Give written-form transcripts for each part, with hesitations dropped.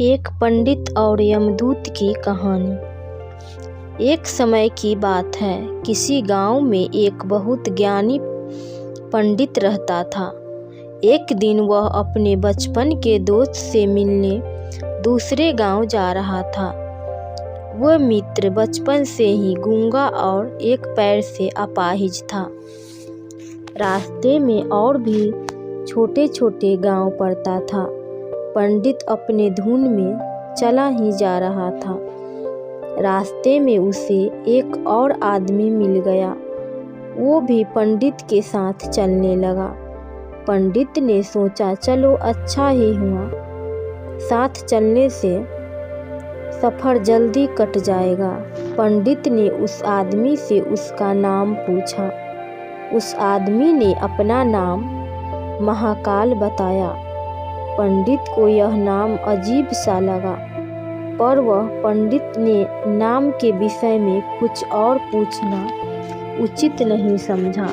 एक पंडित और यमदूत की कहानी। एक समय की बात है, किसी गांव में एक बहुत ज्ञानी पंडित रहता था। एक दिन वह अपने बचपन के दोस्त से मिलने दूसरे गांव जा रहा था। वह मित्र बचपन से ही गूंगा और एक पैर से अपाहिज था। रास्ते में और भी छोटे छोटे गांव पड़ता था। पंडित अपने धुन में चला ही जा रहा था। रास्ते में उसे एक और आदमी मिल गया। वो भी पंडित के साथ चलने लगा। पंडित ने सोचा, चलो अच्छा ही हुआ, साथ चलने से सफ़र जल्दी कट जाएगा। पंडित ने उस आदमी से उसका नाम पूछा। उस आदमी ने अपना नाम महाकाल बताया। पंडित को यह नाम अजीब सा लगा, पर वह पंडित ने नाम के विषय में कुछ और पूछना उचित नहीं समझा।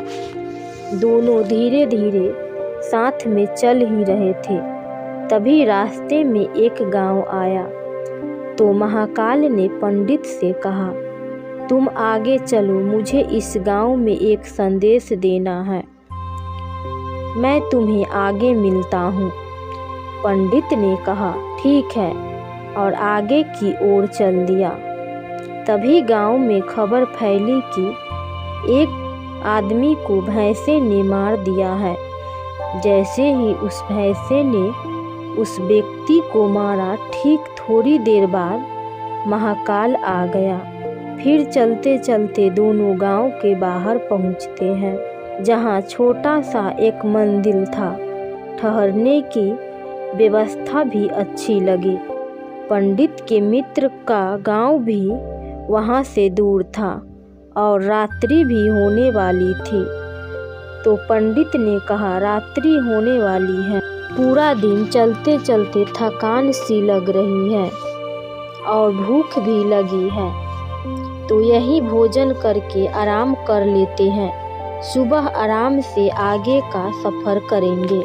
दोनों धीरे धीरे साथ में चल ही रहे थे। तभी रास्ते में एक गांव आया तो महाकाल ने पंडित से कहा, तुम आगे चलो, मुझे इस गांव में एक संदेश देना है। मैं तुम्हें आगे मिलता हूँ। पंडित ने कहा, ठीक है, और आगे की ओर चल दिया। तभी गांव में खबर फैली कि एक आदमी को भैंसे ने मार दिया है। जैसे ही उस भैंसे ने उस व्यक्ति को मारा, ठीक थोड़ी देर बाद महाकाल आ गया। फिर चलते चलते दोनों गांव के बाहर पहुंचते हैं, जहां छोटा सा एक मंदिर था। ठहरने की व्यवस्था भी अच्छी लगी। पंडित के मित्र का गांव भी वहां से दूर था और रात्रि भी होने वाली थी। तो पंडित ने कहा, रात्रि होने वाली है, पूरा दिन चलते चलते थकान सी लग रही है और भूख भी लगी है, तो यही भोजन करके आराम कर लेते हैं। सुबह आराम से आगे का सफ़र करेंगे।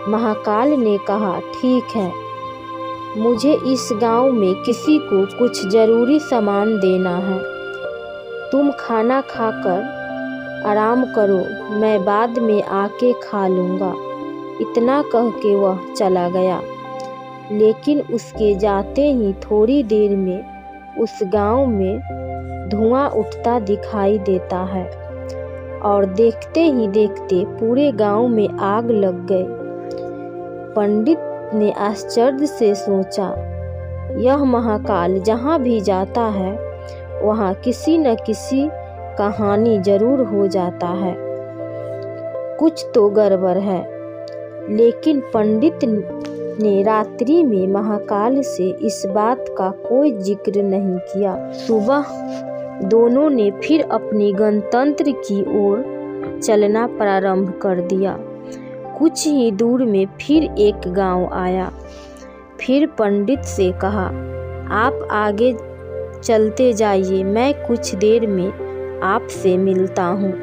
महाकाल ने कहा, ठीक है, मुझे इस गांव में किसी को कुछ ज़रूरी सामान देना है। तुम खाना खाकर आराम करो, मैं बाद में आके खा लूँगा। इतना कह के वह चला गया। लेकिन उसके जाते ही थोड़ी देर में उस गांव में धुआं उठता दिखाई देता है और देखते ही देखते पूरे गांव में आग लग गई। पंडित ने आश्चर्य से सोचा, यह महाकाल जहाँ भी जाता है वहाँ किसी न किसी का हानि जरूर हो जाता है, कुछ तो गड़बड़ है। लेकिन पंडित ने रात्रि में महाकाल से इस बात का कोई जिक्र नहीं किया। सुबह दोनों ने फिर अपनी गंतव्य की ओर चलना प्रारंभ कर दिया। कुछ ही दूर में फिर एक गांव आया। फिर पंडित से कहा, आप आगे चलते जाइए, मैं कुछ देर में आपसे मिलता हूँ।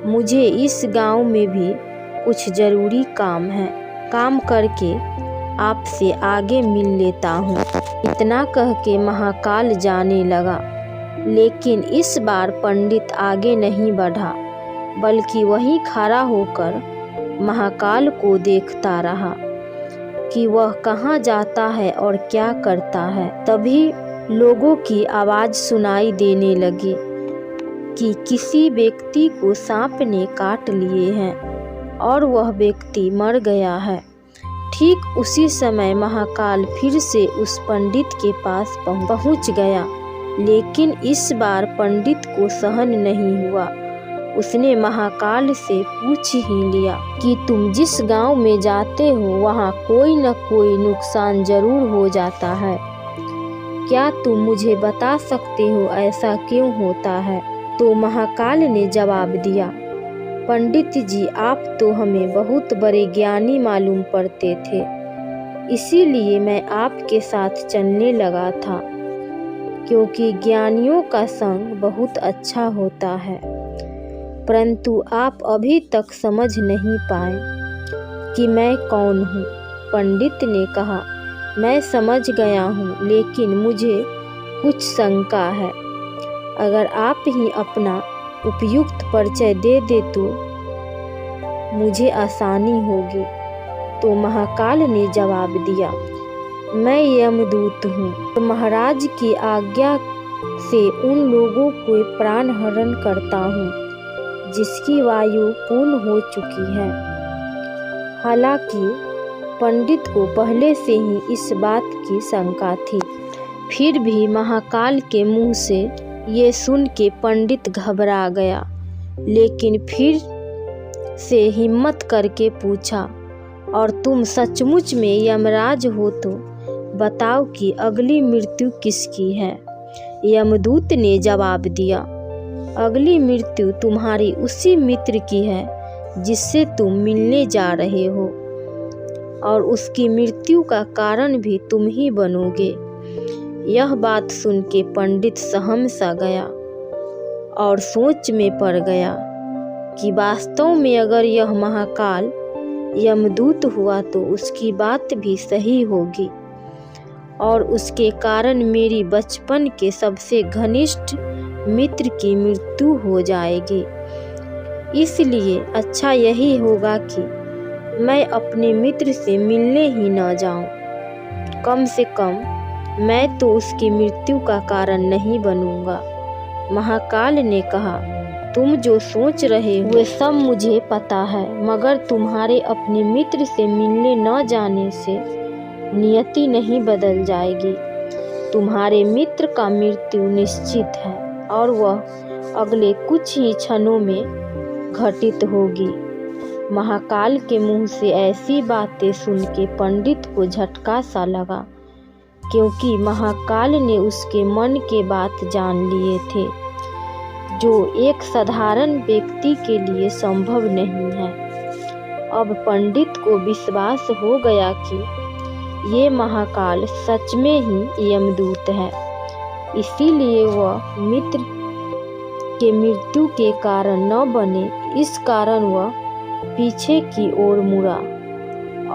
मुझे इस गांव में भी कुछ ज़रूरी काम है, काम करके आपसे आगे मिल लेता हूँ। इतना कह के महाकाल जाने लगा। लेकिन इस बार पंडित आगे नहीं बढ़ा, बल्कि वहीं खड़ा होकर महाकाल को देखता रहा कि वह कहाँ जाता है और क्या करता है। तभी लोगों की आवाज़ सुनाई देने लगी कि किसी व्यक्ति को सांप ने काट लिए हैं और वह व्यक्ति मर गया है। ठीक उसी समय महाकाल फिर से उस पंडित के पास पहुंच गया। लेकिन इस बार पंडित को सहन नहीं हुआ। उसने महाकाल से पूछ ही लिया कि तुम जिस गांव में जाते हो वहां कोई न कोई नुकसान जरूर हो जाता है। क्या तुम मुझे बता सकते हो ऐसा क्यों होता है? तो महाकाल ने जवाब दिया, पंडित जी, आप तो हमें बहुत बड़े ज्ञानी मालूम पड़ते थे, इसीलिए मैं आपके साथ चलने लगा था, क्योंकि ज्ञानियों का संग बहुत अच्छा होता है। परंतु आप अभी तक समझ नहीं पाए कि मैं कौन हूँ। पंडित ने कहा, मैं समझ गया हूँ, लेकिन मुझे कुछ शंका है। अगर आप ही अपना उपयुक्त परिचय दे दे तो मुझे आसानी होगी। तो महाकाल ने जवाब दिया, मैं यमदूत हूँ, तो महाराज की आज्ञा से उन लोगों को प्राण हरण करता हूँ जिसकी वायु पूर्ण हो चुकी है। हालांकि पंडित को पहले से ही इस बात की शंका थी, फिर भी महाकाल के मुंह से ये सुन के पंडित घबरा गया, लेकिन फिर से हिम्मत करके पूछा, और तुम सचमुच में यमराज हो तो बताओ कि अगली मृत्यु किसकी है। यमदूत ने जवाब दिया, अगली मृत्यु तुम्हारी उसी मित्र की है जिससे तुम मिलने जा रहे हो, और उसकी मृत्यु का कारण भी तुम ही बनोगे। यह बात सुन के पंडित सहम सा गया और सोच में पड़ गया कि वास्तव में अगर यह महाकाल यमदूत हुआ तो उसकी बात भी सही होगी, और उसके कारण मेरी बचपन के सबसे घनिष्ठ मित्र की मृत्यु हो जाएगी। इसलिए अच्छा यही होगा कि मैं अपने मित्र से मिलने ही न जाऊं। कम से कम मैं तो उसकी मृत्यु का कारण नहीं बनूंगा। महाकाल ने कहा, तुम जो सोच रहे हो वे सब मुझे पता है, मगर तुम्हारे अपने मित्र से मिलने न जाने से नियति नहीं बदल जाएगी। तुम्हारे मित्र का मृत्यु निश्चित है और वह अगले कुछ ही क्षणों में घटित होगी। महाकाल के मुंह से ऐसी बातें सुन के पंडित को झटका सा लगा, क्योंकि महाकाल ने उसके मन के बात जान लिए थे, जो एक साधारण व्यक्ति के लिए संभव नहीं है। अब पंडित को विश्वास हो गया कि ये महाकाल सच में ही यमदूत है, इसीलिए वह मित्र के मृत्यु के कारण न बने, इस कारण वह पीछे की ओर मुड़ा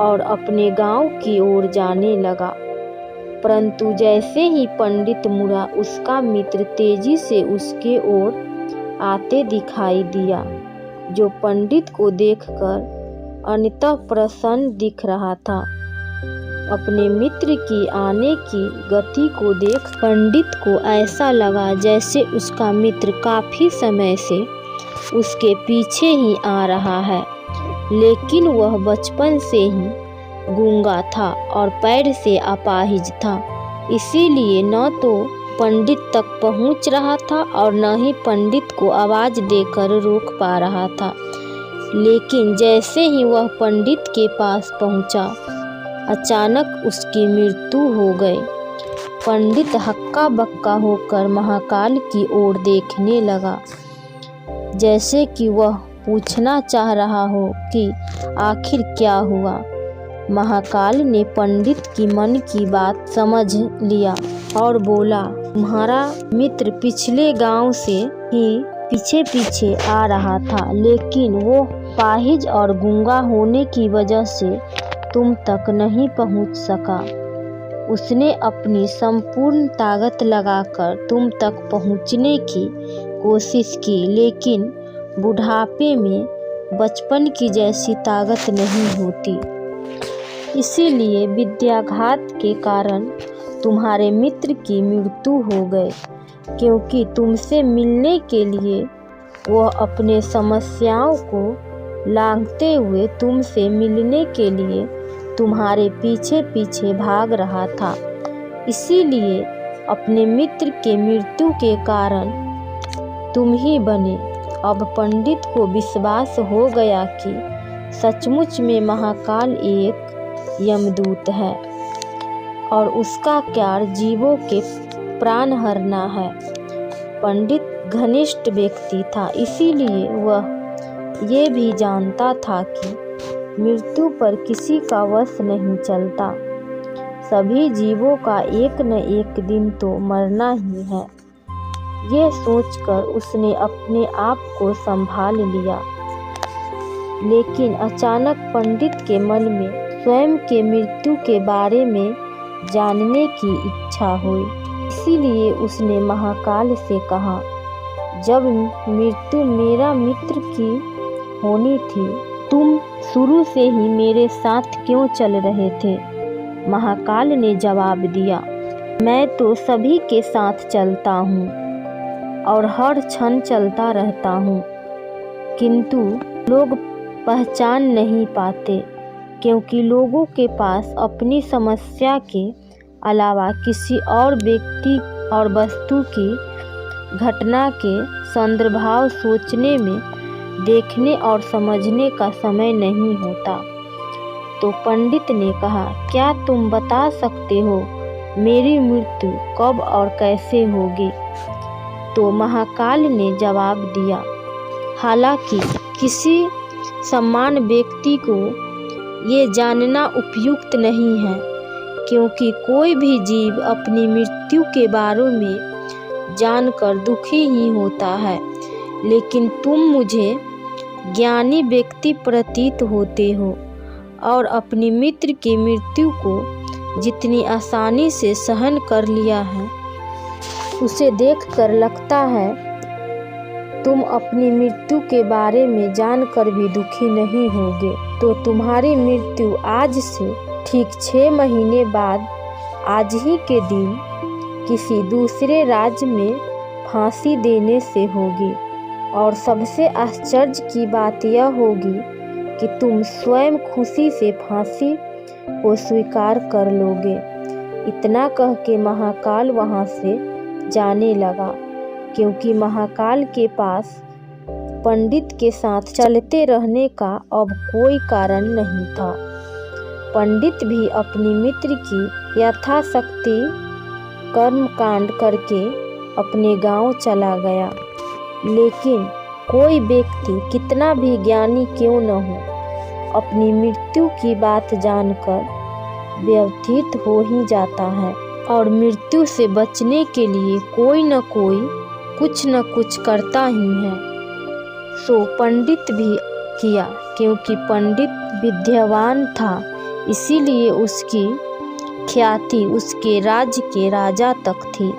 और अपने गांव की ओर जाने लगा। परंतु जैसे ही पंडित मुड़ा, उसका मित्र तेजी से उसके ओर आते दिखाई दिया, जो पंडित को देखकर अन्तः प्रसन्न दिख रहा था। अपने मित्र की आने की गति को देख पंडित को ऐसा लगा जैसे उसका मित्र काफी समय से उसके पीछे ही आ रहा है, लेकिन वह बचपन से ही गूंगा था और पैर से अपाहिज था, इसीलिए न तो पंडित तक पहुंच रहा था और न ही पंडित को आवाज देकर रोक पा रहा था। लेकिन जैसे ही वह पंडित के पास पहुंचा, अचानक उसकी मृत्यु हो गई। पंडित हक्का बक्का होकर महाकाल की ओर देखने लगा, जैसे कि वह पूछना चाह रहा हो कि आखिर क्या हुआ। महाकाल ने पंडित की मन की बात समझ लिया और बोला, तुम्हारा मित्र पिछले गांव से ही पीछे पीछे आ रहा था, लेकिन वो पाहिज और गूंगा होने की वजह से तुम तक नहीं पहुंच सका। उसने अपनी संपूर्ण ताकत लगाकर तुम तक पहुंचने की कोशिश की, लेकिन बुढ़ापे में बचपन की जैसी ताकत नहीं होती। इसीलिए विद्याघात के कारण तुम्हारे मित्र की मृत्यु हो गई, क्योंकि तुमसे मिलने के लिए वह अपने समस्याओं को लांघते हुए तुमसे मिलने के लिए तुम्हारे पीछे पीछे भाग रहा था। इसीलिए अपने मित्र के मृत्यु के कारण तुम ही बने। अब पंडित को विश्वास हो गया कि सचमुच में महाकाल एक यमदूत है और उसका कार्य जीवों के प्राण हरना है। पंडित घनिष्ठ व्यक्ति था, इसीलिए वह ये भी जानता था कि मृत्यु पर किसी का वश नहीं चलता। सभी जीवों का एक न एक दिन तो मरना ही है। ये सोचकर उसने अपने आप को संभाल लिया, लेकिन अचानक पंडित के मन में स्वयं के मृत्यु के बारे में जानने की इच्छा हुई। इसीलिए उसने महाकाल से कहा, जब मृत्यु मेरा मित्र की होनी थी, तुम शुरू से ही मेरे साथ क्यों चल रहे थे? महाकाल ने जवाब दिया, मैं तो सभी के साथ चलता हूँ और हर क्षण चलता रहता हूँ, किंतु लोग पहचान नहीं पाते, क्योंकि लोगों के पास अपनी समस्या के अलावा किसी और व्यक्ति और वस्तु की घटना के संदर्भाव सोचने में, देखने और समझने का समय नहीं होता। तो पंडित ने कहा, क्या तुम बता सकते हो मेरी मृत्यु कब और कैसे होगी? तो महाकाल ने जवाब दिया, हालांकि किसी समान व्यक्ति को ये जानना उपयुक्त नहीं है, क्योंकि कोई भी जीव अपनी मृत्यु के बारे में जानकर दुखी ही होता है, लेकिन तुम मुझे ज्ञानी व्यक्ति प्रतीत होते हो और अपनी मित्र की मृत्यु को जितनी आसानी से सहन कर लिया है, उसे देखकर लगता है तुम अपनी मृत्यु के बारे में जानकर भी दुखी नहीं होगे। तो तुम्हारी मृत्यु आज से ठीक 6 महीने बाद आज ही के दिन किसी दूसरे राज्य में फांसी देने से होगी। और सबसे आश्चर्य की बात यह होगी कि तुम स्वयं खुशी से फांसी को स्वीकार कर लोगे। इतना कह के महाकाल वहाँ से जाने लगा, क्योंकि महाकाल के पास पंडित के साथ चलते रहने का अब कोई कारण नहीं था। पंडित भी अपनी मित्र की यथाशक्ति कर्मकांड करके अपने गांव चला गया। लेकिन कोई व्यक्ति कितना भी ज्ञानी क्यों न हो, अपनी मृत्यु की बात जानकर व्यथित हो ही जाता है और मृत्यु से बचने के लिए कोई न कोई कुछ न कुछ करता ही है। सो पंडित भी किया, क्योंकि पंडित विद्यावान था, इसीलिए उसकी ख्याति उसके राज्य के राजा तक थी।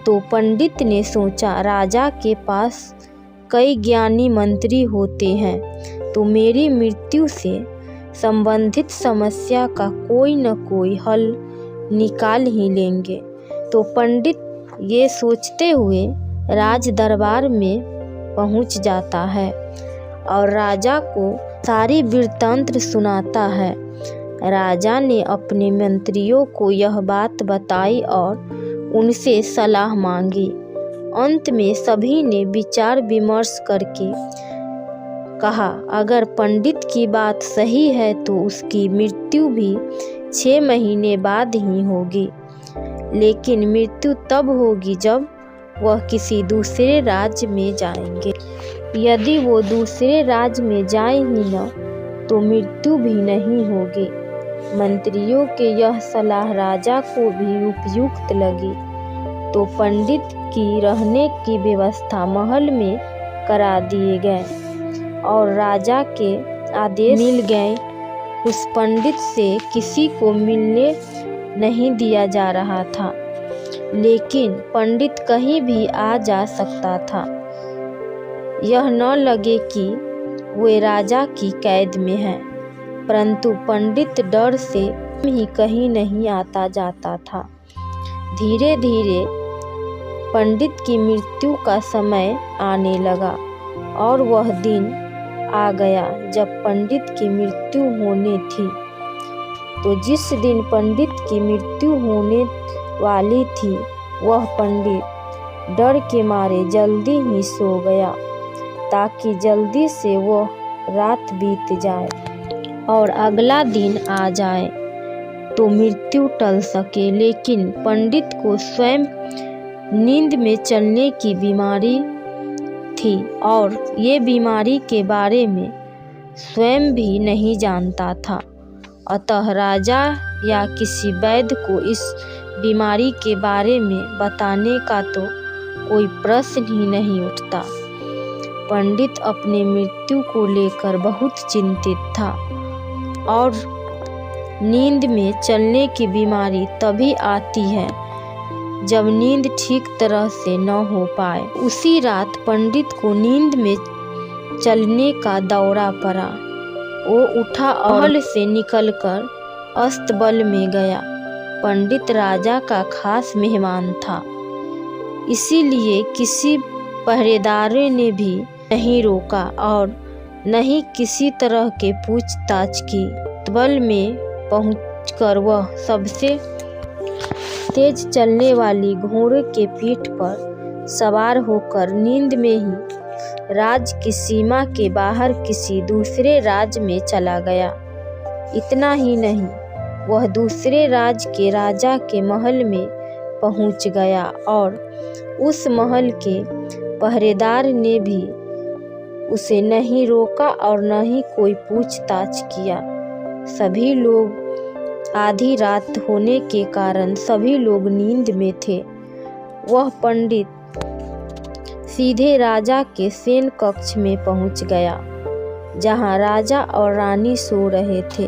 तो पंडित ने सोचा, राजा के पास कई ज्ञानी मंत्री होते हैं, तो मेरी मृत्यु से संबंधित समस्या का कोई न कोई हल निकाल ही लेंगे। तो पंडित ये सोचते हुए राज दरबार में पहुंच जाता है और राजा को सारी वृत्तांत सुनाता है। राजा ने अपने मंत्रियों को यह बात बताई और उनसे सलाह मांगी। अंत में सभी ने विचार विमर्श करके कहा, अगर पंडित की बात सही है तो उसकी मृत्यु भी 6 महीने बाद ही होगी, लेकिन मृत्यु तब होगी जब वह किसी दूसरे राज्य में जाएंगे। यदि वो दूसरे राज्य में जाए ही न तो मृत्यु भी नहीं होगी। मंत्रियों के यह सलाह राजा को भी उपयुक्त लगी, तो पंडित की रहने की व्यवस्था महल में करा दिए गए और राजा के आदेश मिल गए। उस पंडित से किसी को मिलने नहीं दिया जा रहा था, लेकिन पंडित कहीं भी आ जा सकता था। यह न लगे कि वे राजा की कैद में हैं, परंतु पंडित डर से ही कहीं नहीं आता जाता था। धीरे धीरे पंडित की मृत्यु का समय आने लगा और वह दिन आ गया जब पंडित की मृत्यु होने थी। तो जिस दिन पंडित की मृत्यु होने वाली थी, वह पंडित डर के मारे जल्दी ही सो गया, ताकि जल्दी से वह रात बीत जाए और अगला दिन आ जाए तो मृत्यु टल सके। लेकिन पंडित को स्वयं नींद में चलने की बीमारी थी और ये बीमारी के बारे में स्वयं भी नहीं जानता था। अतः राजा या किसी वैद्य को इस बीमारी के बारे में बताने का तो कोई प्रश्न ही नहीं उठता। पंडित अपने मृत्यु को लेकर बहुत चिंतित था और नींद में चलने की बीमारी तभी आती है जब नींद ठीक तरह से न हो पाए। उसी रात पंडित को नींद में चलने का दौरा पड़ा। वो उठा और महल से निकलकर अस्तबल में गया। पंडित राजा का खास मेहमान था, इसीलिए किसी पहरेदार ने भी नहीं रोका और न ही किसी तरह के पूछताछ की। अस्तबल में पहुंचकर वह सबसे तेज चलने वाली घोड़े के पीठ पर सवार होकर नींद में ही राज की सीमा के बाहर किसी दूसरे राज्य में चला गया। इतना ही नहीं, वह दूसरे राज्य के राजा के महल में पहुंच गया और उस महल के पहरेदार ने भी उसे नहीं रोका और न ही कोई पूछताछ किया। सभी लोग आधी रात होने के कारण सभी लोग नींद में थे। वह पंडित सीधे राजा के शयन कक्ष में पहुंच गया, जहां राजा और रानी सो रहे थे।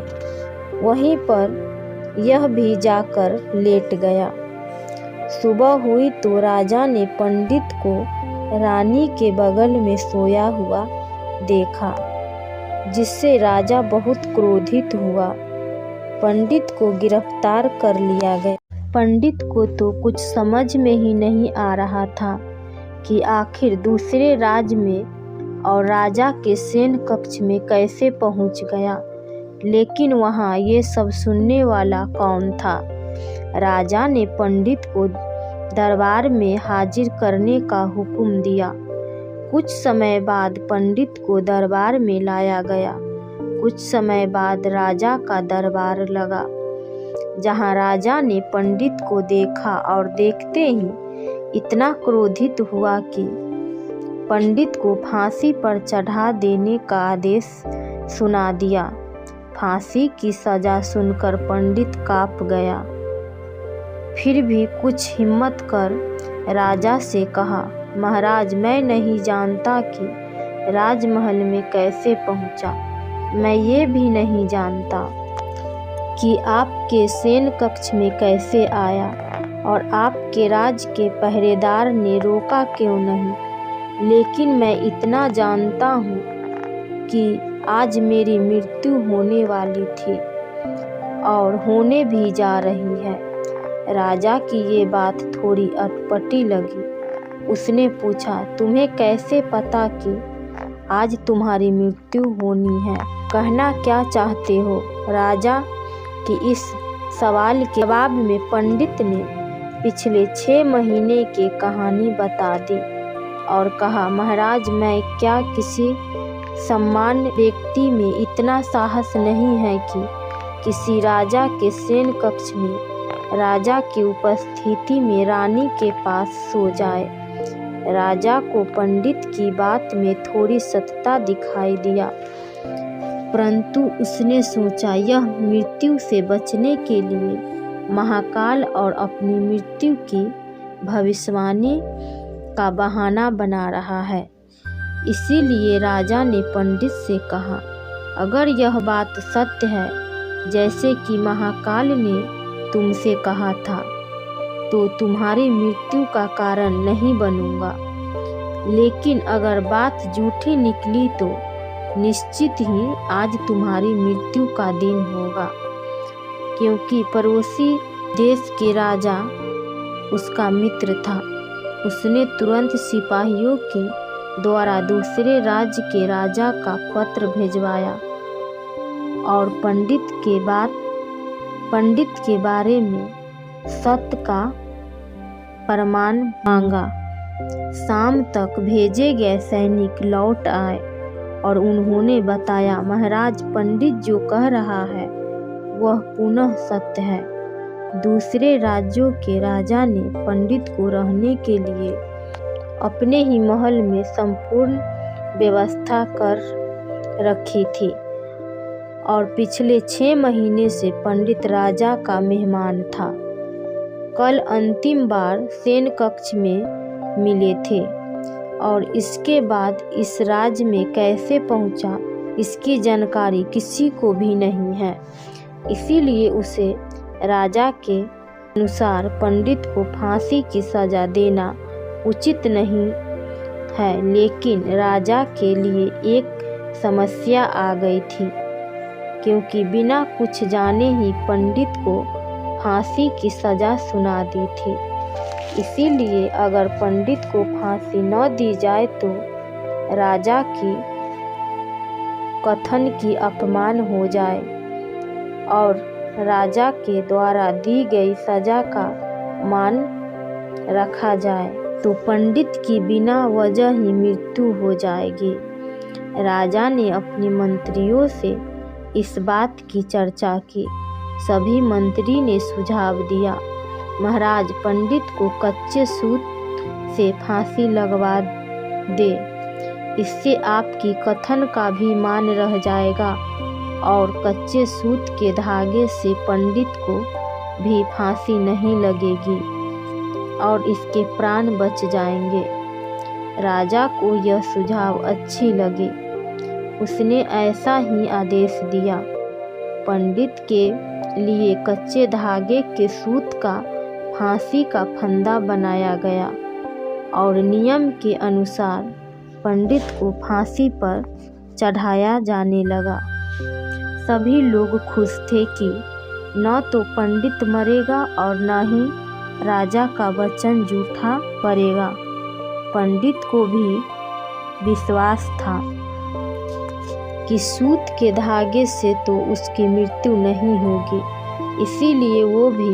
वहीं पर यह भी जाकर लेट गया। सुबह हुई तो राजा ने पंडित को रानी के बगल में सोया हुआ देखा, जिससे राजा बहुत क्रोधित हुआ। पंडित को गिरफ्तार कर लिया गया। पंडित को तो कुछ समझ में ही नहीं आ रहा था कि आखिर दूसरे राज्य में और राजा के शयन कक्ष में कैसे पहुंच गया, लेकिन वहां ये सब सुनने वाला कौन था। राजा ने पंडित को दरबार में हाजिर करने का हुक्म दिया। कुछ समय बाद पंडित को दरबार में लाया गया। कुछ समय बाद राजा का दरबार लगा, जहां राजा ने पंडित को देखा और देखते ही इतना क्रोधित हुआ कि पंडित को फांसी पर चढ़ा देने का आदेश सुना दिया। फांसी की सजा सुनकर पंडित कांप गया। फिर भी कुछ हिम्मत कर राजा से कहा, महाराज, मैं नहीं जानता कि राजमहल में कैसे पहुंचा। मैं ये भी नहीं जानता कि आपके शयन कक्ष में कैसे आया और आपके राज के पहरेदार ने रोका क्यों नहीं। लेकिन मैं इतना जानता हूँ कि आज मेरी मृत्यु होने वाली थी और होने भी जा रही है। राजा की ये बात थोड़ी अटपटी लगी। उसने पूछा, तुम्हें कैसे पता कि आज तुम्हारी मृत्यु होनी है? कहना क्या चाहते हो? राजा के इस सवाल के जवाब में पंडित ने पिछले 6 महीने की कहानी बता दी और कहा, महाराज, मैं क्या किसी सम्मान्य व्यक्ति में इतना साहस नहीं है कि किसी राजा के शयन कक्ष में राजा की उपस्थिति में रानी के पास सो जाए। राजा को पंडित की बात में थोड़ी सत्यता दिखाई दिया, परंतु उसने सोचा यह मृत्यु से बचने के लिए महाकाल और अपनी मृत्यु की भविष्यवाणी का बहाना बना रहा है। इसीलिए राजा ने पंडित से कहा, अगर यह बात सत्य है जैसे कि महाकाल ने तुमसे कहा था, तो तुम्हारी मृत्यु का कारण नहीं बनूंगा। लेकिन अगर बात झूठी निकली तो निश्चित ही आज तुम्हारी मृत्यु का दिन होगा, क्योंकि पड़ोसी देश के राजा उसका मित्र था। उसने तुरंत सिपाहियों के द्वारा दूसरे राज्य के राजा का पत्र भिजवाया और पंडित के बारे में सत्य का प्रमाण मांगा। शाम तक भेजे गए सैनिक लौट आए और उन्होंने बताया, महाराज, पंडित जो कह रहा है वह पुनः सत्य है। दूसरे राज्यों के राजा ने पंडित को रहने के लिए अपने ही महल में संपूर्ण व्यवस्था कर रखी थी और पिछले 6 महीने से पंडित राजा का मेहमान था। कल अंतिम बार शयन कक्ष में मिले थे और इसके बाद इस राज्य में कैसे पहुंचा, इसकी जानकारी किसी को भी नहीं है। इसीलिए उसे राजा के अनुसार पंडित को फांसी की सजा देना उचित नहीं है। लेकिन राजा के लिए एक समस्या आ गई थी, क्योंकि बिना कुछ जाने ही पंडित को फांसी की सजा सुना दी थी। इसीलिए अगर पंडित को फांसी न दी जाए तो राजा की कथन की अपमान हो जाए और राजा के द्वारा दी गई सजा का मान रखा जाए तो पंडित की बिना वजह ही मृत्यु हो जाएगी। राजा ने अपने मंत्रियों से इस बात की चर्चा की। सभी मंत्री ने सुझाव दिया, महाराज, पंडित को कच्चे सूत से फांसी लगवा दे। इससे आपकी कथन का भी मान रह जाएगा और कच्चे सूत के धागे से पंडित को भी फांसी नहीं लगेगी और इसके प्राण बच जाएंगे। राजा को यह सुझाव अच्छी लगी। उसने ऐसा ही आदेश दिया। पंडित के लिए कच्चे धागे के सूत का फांसी का फंदा बनाया गया और नियम के अनुसार पंडित को फांसी पर चढ़ाया जाने लगा। सभी लोग खुश थे कि न तो पंडित मरेगा और न ही राजा का वचन झूठा पड़ेगा। पंडित को भी विश्वास था कि सूत के धागे से तो उसकी मृत्यु नहीं होगी, इसीलिए वो भी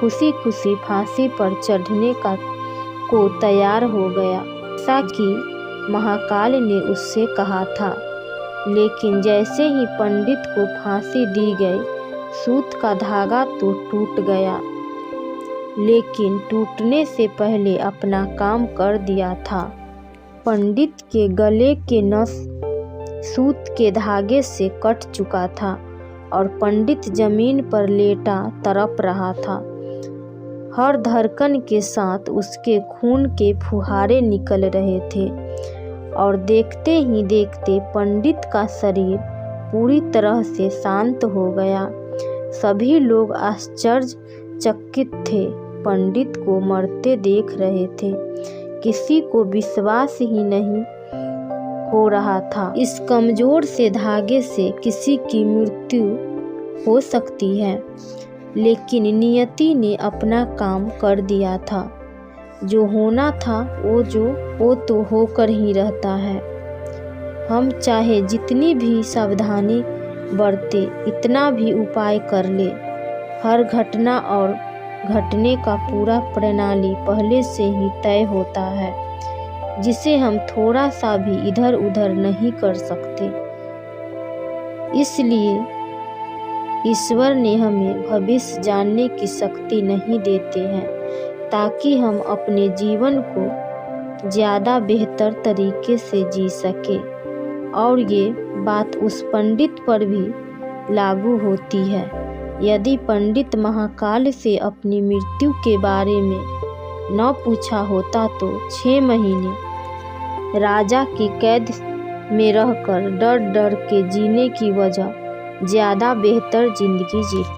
खुशी खुशी फांसी पर चढ़ने को तैयार हो गया, ऐसा कि महाकाल ने उससे कहा था। लेकिन जैसे ही पंडित को फांसी दी गई, सूत का धागा तो टूट गया, लेकिन टूटने से पहले अपना काम कर दिया था। पंडित के गले के नस सूत के धागे से कट चुका था और पंडित जमीन पर लेटा तड़प रहा था। हर धड़कन के साथ उसके खून के फुहारे निकल रहे थे और देखते ही देखते पंडित का शरीर पूरी तरह से शांत हो गया। सभी लोग आश्चर्यचकित थे, पंडित को मरते देख रहे थे। किसी को विश्वास ही नहीं हो रहा था इस कमजोर से धागे से किसी की मृत्यु हो सकती है। लेकिन नियति ने अपना काम कर दिया था। जो होना था वो तो होकर ही रहता है। हम चाहे जितनी भी सावधानी बरते, इतना भी उपाय कर ले, हर घटना और घटने का पूरा प्रणाली पहले से ही तय होता है, जिसे हम थोड़ा सा भी इधर उधर नहीं कर सकते। इसलिए ईश्वर ने हमें भविष्य जानने की शक्ति नहीं देते हैं, ताकि हम अपने जीवन को ज़्यादा बेहतर तरीके से जी सके। और ये बात उस पंडित पर भी लागू होती है। यदि पंडित महाकाल से अपनी मृत्यु के बारे में न पूछा होता तो 6 महीने राजा की कैद में रहकर डर डर के जीने की वजह ज़्यादा बेहतर जिंदगी जी